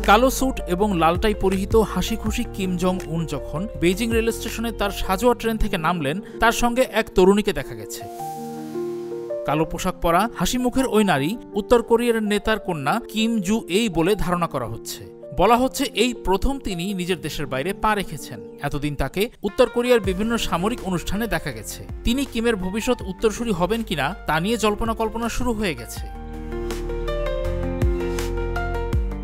কালো স্যুট এবং লালটাই পরিহিত হাসি খুশি কিম জং উন যখন বেইজিং রেল স্টেশনে তার সাজোয়া ট্রেন থেকে নামলেন, তার সঙ্গে এক তরুণীকে দেখা গেছে। কালো পোশাক পরা হাসি মুখের ওই নারী উত্তর কোরিয়ার নেতার কন্যা কিম জু এই বলে ধারণা করা হচ্ছে। বলা হচ্ছে এই প্রথম তিনি নিজের দেশের বাইরে পা রেখেছেন। এতদিন তাকে উত্তর কোরিয়ার বিভিন্ন সামরিক অনুষ্ঠানে দেখা গেছে। তিনি কিমের ভবিষ্যৎ উত্তরসূরি হবেন কিনা তা নিয়ে জল্পনা কল্পনা শুরু হয়ে গেছে।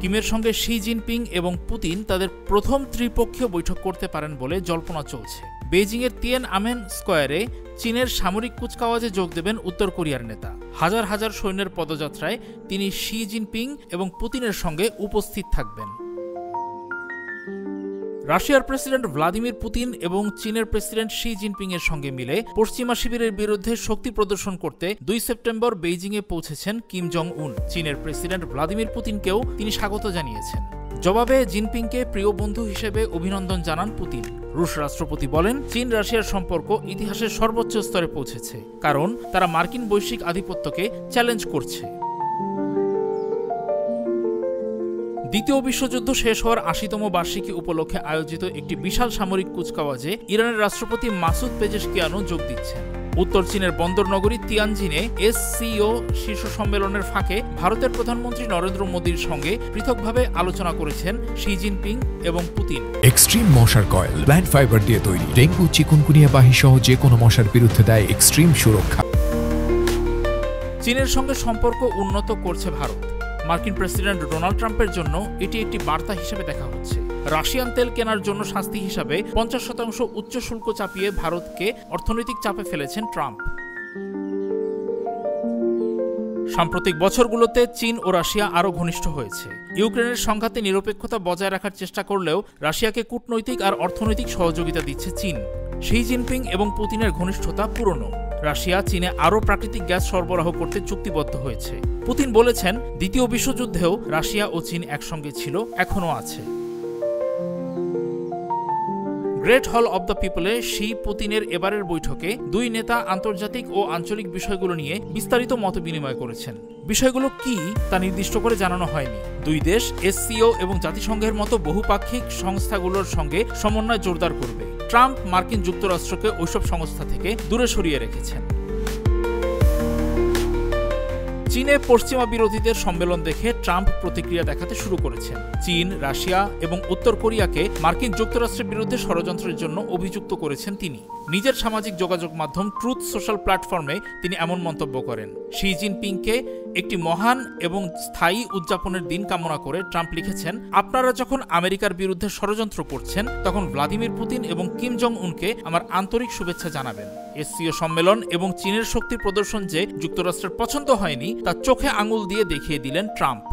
কিমের সঙ্গে শি জিনপিং এবং পুতিন তাদের প্রথম ত্রিপক্ষীয় বৈঠক করতে পারেন বলে জল্পনা চলছে। বেইজিংয়ের তিয়ানআনমেন স্কয়ারে চীনের সামরিক কুচকাওয়াজে যোগ দেবেন উত্তর কোরিয়ার নেতা। হাজার হাজার সৈন্যের পদযাত্রায় তিনি শি জিনপিং এবং পুতিনের সঙ্গে উপস্থিত থাকবেন। রাশিয়ার প্রেসিডেন্ট ভ্লাদিমির পুতিন এবং চীনের প্রেসিডেন্ট শি জিনপিং এর সঙ্গে মিলে পশ্চিমা শিবিরের বিরুদ্ধে শক্তি প্রদর্শন করতে 2 সেপ্টেম্বর বেইজিংয়ে পৌঁছেছেন কিম জং উন। চীনের প্রেসিডেন্ট ভ্লাদিমির পুতিনকেও তিনি স্বাগত জানিয়েছেন। জবাবে জিনপিংকে প্রিয় বন্ধু হিসেবে অভিনন্দন জানান পুতিন। রুশ রাষ্ট্রপতি বলেন, চীন রাশিয়ার সম্পর্ক ইতিহাসের সর্বোচ্চ স্তরে পৌঁছেছে, কারণ তারা মার্কিন বৈশ্বিক আধিপত্যকে চ্যালেঞ্জ করছে। দ্বিতীয় বিশ্বযুদ্ধ শেষ হওয়ার ৮০তম বার্ষিকী উপলক্ষে আয়োজিত একটি বিশাল সামরিক কুচকাওয়াজে ইরানের রাষ্ট্রপতি মাসুদ পেজেশকিয়ানও যোগ দিচ্ছেন। উত্তর চীনের বন্দর নগরী তিয়ানজিনে SCO শীর্ষ সম্মেলনের ফাঁকে ভারতের প্রধানমন্ত্রী নরেন্দ্র মোদীর সঙ্গে পৃথকভাবে আলোচনা করেছেন শি জিনপিং এবং পুতিন। এক্সট্রিম মশার কয়েল প্ল্যান্ট ফাইবার দিয়ে তৈরি, ডেঙ্গু, চিকুনগুনিয়া বাহি সহ যে কোনো মশার বিরুদ্ধে দেয় এক্সট্রিম সুরক্ষা। চীনের সঙ্গে সম্পর্ক উন্নত করছে ভারত। মার্কিন প্রেসিডেন্ট ডোনাল্ড ট্রাম্পের জন্য এটি একটি বার্তা হিসেবে দেখা হচ্ছে। রাশিয়ান তেল কেনার জন্য শাস্তি হিসাবে 50% উচ্চ শুল্ক চাপিয়ে ভারতকে অর্থনৈতিক চাপে ফেলেছেন ট্রাম্প। সাম্প্রতিক বছরগুলোতে চীন ও রাশিয়া আরও ঘনিষ্ঠ হয়েছে। ইউক্রেনের সংঘাতে নিরপেক্ষতা বজায় রাখার চেষ্টা করলেও রাশিয়াকে কূটনৈতিক আর অর্থনৈতিক সহযোগিতা দিচ্ছে চীন। শি জিনপিং এবং পুতিনের ঘনিষ্ঠতা পুরনো। রাশিয়া চীনে আরও প্রাকৃতিক গ্যাস সরবরাহ করতে চুক্তিবদ্ধ হয়েছে। পুতিন বলেছেন, দ্বিতীয় বিশ্বযুদ্ধেও রাশিয়া ও চীন একসঙ্গে ছিল, এখনও আছে। গ্রেট হল অব দ্য পিপলে শি পুতিনের এবারের বৈঠকে দুই নেতা আন্তর্জাতিক ও আঞ্চলিক বিষয়গুলো নিয়ে বিস্তারিত মত বিনিময় করেছেন। বিষয়গুলো কি তা নির্দিষ্ট করে জানানো হয়নি। দুই দেশ SCO এবং জাতিসংঘের মতো বহুপাক্ষিক সংস্থাগুলোর সঙ্গে সমন্বয় জোরদার করবে। ট্রাম্প মার্কিন যুক্তরাষ্ট্রকে ওইসব সংস্থা থেকে দূরে সরিয়ে রেখেছেন। চীনে পশ্চিমা বিরোধীদের সম্মেলন দেখে ট্রাম্প প্রতিক্রিয়া দেখাতে শুরু করেছেন। চীন, রাশিয়া এবং উত্তর কোরিয়াকে মার্কিন যুক্তরাষ্ট্রের বিরুদ্ধে ষড়যন্ত্রের জন্য অভিযুক্ত করেছেন তিনি। নিজের সামাজিক যোগাযোগ মাধ্যম ট্রুথ সোশ্যাল প্ল্যাটফর্মে তিনি এমন মন্তব্য করেন। শি জিনপিংকে একটি মহান এবং স্থায়ী উদযাপনের দিন কামনা করে ট্রাম্প লিখেছেন, আপনারা যখন আমেরিকার বিরুদ্ধে ষড়যন্ত্র করছেন তখন ভ্লাদিমির পুতিন এবং কিম জং উনকে আমার আন্তরিক শুভেচ্ছা জানাবেন। SCO সম্মেলন এবং চীনের শক্তি প্রদর্শন যে যুক্তরাষ্ট্রের পছন্দ হয়নি তা চোখে আঙুল দিয়ে দেখিয়ে দিলেন ট্রাম্প।